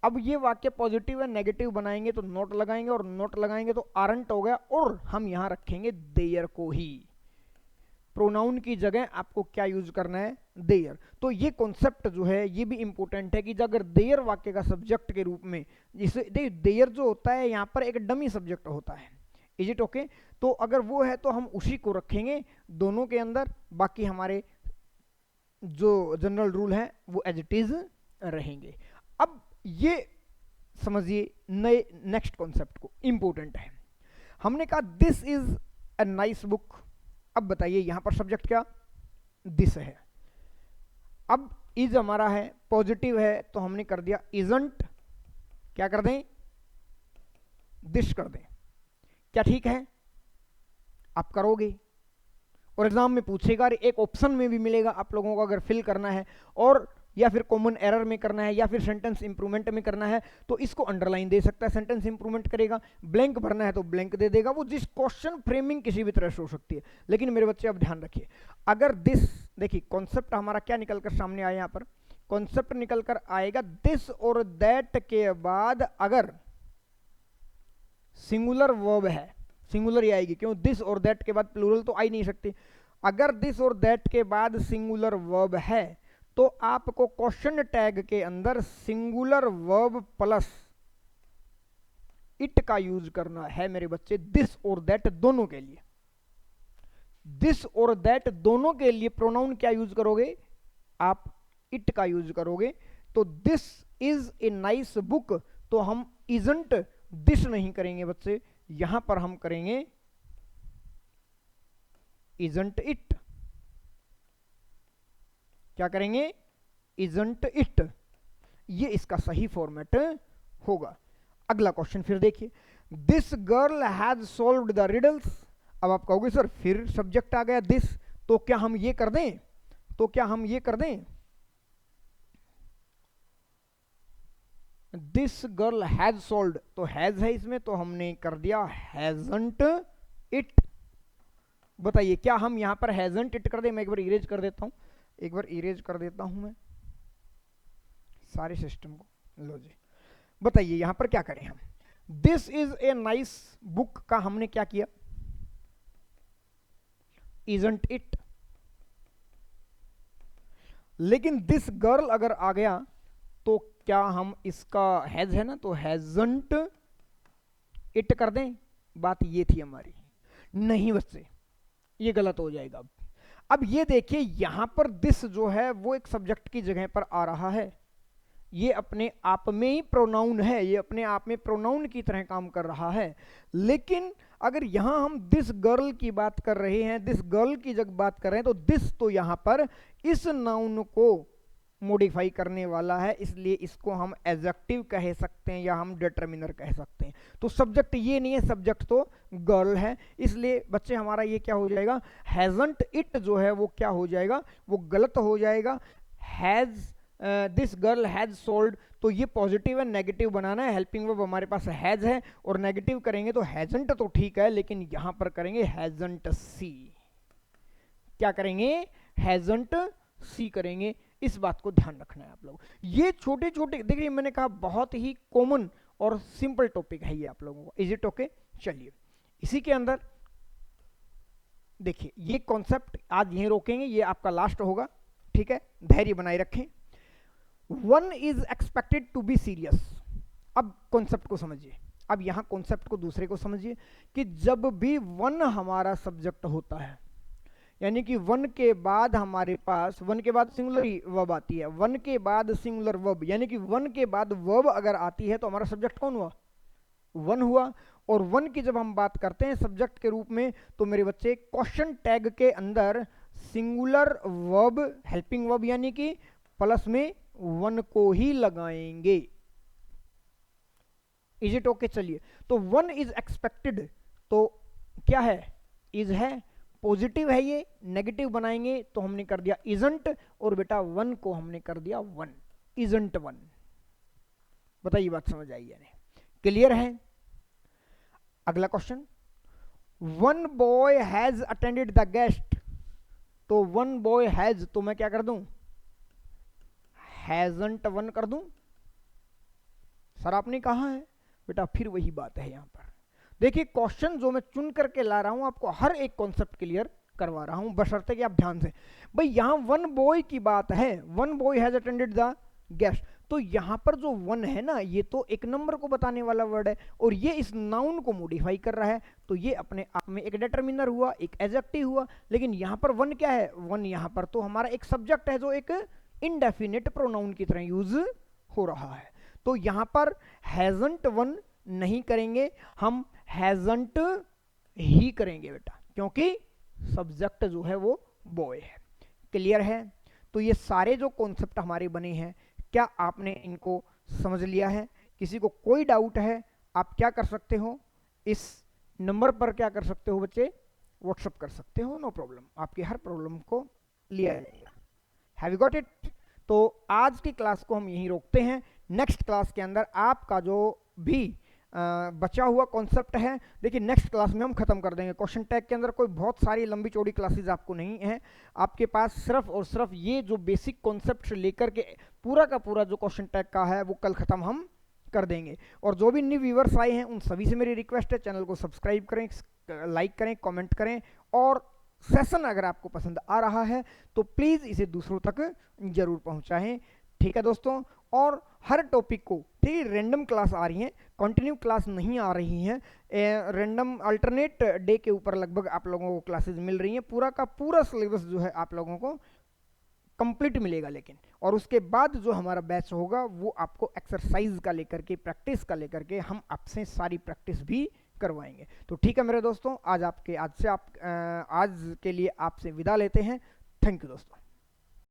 अब ये वाक्य पॉजिटिव है, नेगेटिव बनाएंगे तो नोट लगाएंगे, और नोट लगाएंगे तो आरंट हो गया, और हम यहां रखेंगे देयर को ही। प्रोनाउन की जगह आपको क्या यूज करना है, देयर। तो ये कॉन्सेप्ट जो है ये भी इंपॉर्टेंट है कि अगर देयर वाक्य का सब्जेक्ट के रूप में, जिसे देयर जो होता है यहाँ पर एक डमी सब्जेक्ट होता है। Is it okay? तो अगर वो है तो हम उसी को रखेंगे दोनों के अंदर, बाकी हमारे जो जनरल रूल है वो एज इट इज रहेंगे। अब ये समझिए नए नेक्स्ट कॉन्सेप्ट को, इंपॉर्टेंट है। हमने कहा this is a nice book. अब बताइए यहां पर सब्जेक्ट क्या, दिस है। अब इज हमारा है, पॉजिटिव है, तो हमने कर दिया इजंट, क्या कर दें, दिस कर दें। क्या ठीक है? आप करोगे और एग्जाम में पूछेगा, एक ऑप्शन में भी मिलेगा आप लोगों को अगर फिल करना है, और या फिर कॉमन एरर में करना है, या फिर सेंटेंस इंप्रूवमेंट में करना है तो इसको अंडरलाइन दे सकता है, सेंटेंस इंप्रूवमेंट करेगा। ब्लैंक भरना है तो ब्लैंक दे देगा, वो जिस क्वेश्चन फ्रेमिंग किसी भी तरह से हो सकती है। लेकिन मेरे बच्चे अब ध्यान रखिए, अगर दिस, देखिए कॉन्सेप्ट हमारा क्या निकल कर सामने आया, यहाँ पर कॉन्सेप्ट निकल कर आएगा दिस और दैट के बाद अगर सिंगुलर वर्ब है, सिंगुलर ही आएगी, क्यों, दिस और दैट के बाद प्लूरल तो आ ही नहीं सकती। अगर दिस और दैट के बाद सिंगुलर वर्ब है तो आपको क्वेश्चन टैग के अंदर सिंगुलर वर्ब प्लस इट का यूज करना है मेरे बच्चे, दिस और दैट दोनों के लिए। दिस और दैट दोनों के लिए प्रोनाउन क्या यूज करोगे आप, इट का यूज करोगे। तो this is a nice book, तो हम इजंट दिस नहीं करेंगे बच्चे, यहां पर हम करेंगे इजंट इट। क्या करेंगे, इजंट इट, ये इसका सही फॉर्मेट होगा। अगला क्वेश्चन फिर देखिए, this girl has solved the riddles. अब आप कहोगे सर फिर सब्जेक्ट आ गया दिस, तो क्या हम ये कर दें, तो क्या हम ये कर दें, दिस गर्ल हैज सॉल्व्ड, तो हैज है इसमें, तो हमने कर दिया हैजंट इट। बताइए क्या हम यहां पर हैजंट इट कर दें, मैं एक बार इरेज कर देता हूं, एक बार इरेज कर देता हूं मैं सारे सिस्टम को। लो जी, बताइए यहां पर क्या करें हम, this is a nice book का हमने क्या किया, इजंट इट। लेकिन दिस गर्ल अगर आ गया तो क्या हम इसका हैज है ना, तो हैजंट इट कर दें? बात ये थी हमारी। नहीं बच्चे, ये गलत हो जाएगा। अब ये देखिए यहां पर दिस जो है वो एक सब्जेक्ट की जगह पर आ रहा है। ये अपने आप में ही प्रोनाउन है, ये अपने आप में प्रोनाउन की तरह काम कर रहा है। लेकिन अगर यहां हम दिस गर्ल की बात कर रहे हैं, दिस गर्ल की जब बात कर रहे हैं, तो दिस तो यहां पर इस नाउन को मॉडिफाई करने वाला है, इसलिए इसको हम एडजेक्टिव कह सकते हैं या हम डिटरमिनर कह सकते हैं। तो सब्जेक्ट ये नहीं है, सब्जेक्ट तो गर्ल है। इसलिए बच्चे हमारा ये क्या हो जाएगा, हैजंट इट जो है वो क्या हो जाएगा, वो गलत हो जाएगा। Has this girl has sold, तो ये पॉजिटिव है, नेगेटिव बनाना है। हेल्पिंग वर्ब हमारे पास हैज है और नेगेटिव करेंगे तो हैजंट तो ठीक है, लेकिन यहां पर करेंगे हैजंट सी। क्या करेंगे, हैजंट सी करेंगे। इस बात को ध्यान रखना है आप लोग। ये छोटे छोटे देखिए, मैंने कहा बहुत ही कॉमन और सिंपल टॉपिक है ये आप लोगों को। Is it okay? चलिए इसी के अंदर देखिए ये कॉन्सेप्ट आज यहीं रोकेंगे, ये आपका लास्ट होगा, ठीक है? धैर्य बनाए रखें। One is expected to be serious. अब कॉन्सेप्ट को समझिए, अब यहां कॉन्सेप्ट को दूसरे को समझिए कि जब भी वन हमारा सब्जेक्ट होता है, यानी कि वन के बाद हमारे पास, वन के बाद सिंगुलर वर्ब आती है, वन के बाद सिंगुलर वर्ब, यानी कि वन के बाद वर्ब अगर आती है तो हमारा सब्जेक्ट कौन हुआ, वन हुआ। और वन की जब हम बात करते हैं सब्जेक्ट के रूप में, तो मेरे बच्चे क्वेश्चन टैग के अंदर सिंगुलर वर्ब, हेल्पिंग वर्ब यानी कि प्लस में वन को ही लगाएंगे। Is it okay? चलिए, तो वन इज एक्सपेक्टेड, तो क्या है, इज है, पॉजिटिव है, ये नेगेटिव बनाएंगे तो हमने कर दिया इजंट, और बेटा वन को हमने कर दिया वन, इजंट वन। बताइए बात समझ आई यानी क्लियर है? अगला question, one boy has attended the guest, तो वन बॉय हैज, तो मैं क्या कर दूं, हैजंट वन कर दूं? सर आपने कहा है बेटा, फिर वही बात है यहां पर। देखिए क्वेश्चन जो मैं चुन करके ला रहा हूं, आपको हर एक कॉन्सेप्ट क्लियर करवा रहा हूं, बशर्ते कि आप ध्यान से। भाई यहां वन बॉय की बात है, one boy has attended the guest, तो यहां पर जो वन है ना, ये तो एक नंबर को बताने वाला वर्ड है, और ये इस नाउन को मॉडिफाई कर रहा है, तो ये अपने आप में एक डिटरमिनर हुआ, एक एडजेक्टिव हुआ। लेकिन यहां पर वन क्या है, वन यहां पर तो हमारा एक सब्जेक्ट है जो एक इनडेफिनिट प्रोनाउन की तरह यूज हो रहा है। तो यहां पर हैजंट वन नहीं करेंगे, हम हैजंट ही करेंगे बेटा, क्योंकि सब्जेक्ट जो है वो बॉय है। क्लियर है? तो ये सारे जो कॉन्सेप्ट हमारे बने हैं, क्या आपने इनको समझ लिया है? किसी को कोई डाउट है, आप क्या कर सकते हो, इस नंबर पर क्या कर सकते हो बच्चे, व्हाट्सएप कर सकते हो, नो प्रॉब्लम, आपकी हर प्रॉब्लम को लिया जाएगा। Have you got it? तो आज की क्लास को हम यहीं रोकते हैं। नेक्स्ट क्लास के अंदर आपका जो भी बचा हुआ कॉन्सेप्ट है, देखिए नेक्स्ट क्लास में हम खत्म कर देंगे। क्वेश्चन टैग के अंदर कोई बहुत सारी लंबी चौड़ी क्लासेस आपको नहीं है, आपके पास सिर्फ और सिर्फ ये जो बेसिक कॉन्सेप्ट लेकर के पूरा का पूरा जो क्वेश्चन टैग का है वो कल खत्म हम कर देंगे। और जो भी न्यू व्यूअर्स आए हैं उन सभी से मेरी रिक्वेस्ट है, चैनल को सब्सक्राइब करें, लाइक करें, कॉमेंट करें, और सेशन अगर आपको पसंद आ रहा है तो प्लीज़ इसे दूसरों तक जरूर पहुंचाएं। ठीक है दोस्तों? और हर टॉपिक को, ठीक है, रैंडम क्लास आ रही हैं, कंटिन्यू क्लास नहीं आ रही हैं, रैंडम अल्टरनेट डे के ऊपर लगभग आप लोगों को क्लासेस मिल रही हैं। पूरा का पूरा सिलेबस जो है आप लोगों को कंप्लीट मिलेगा, लेकिन और उसके बाद जो हमारा बैच होगा वो आपको एक्सरसाइज का लेकर के, प्रैक्टिस का लेकर के हम आपसे सारी प्रैक्टिस भी करवाएंगे। तो ठीक है मेरे दोस्तों, आज के लिए आपसे विदा लेते हैं। थैंक यू दोस्तों।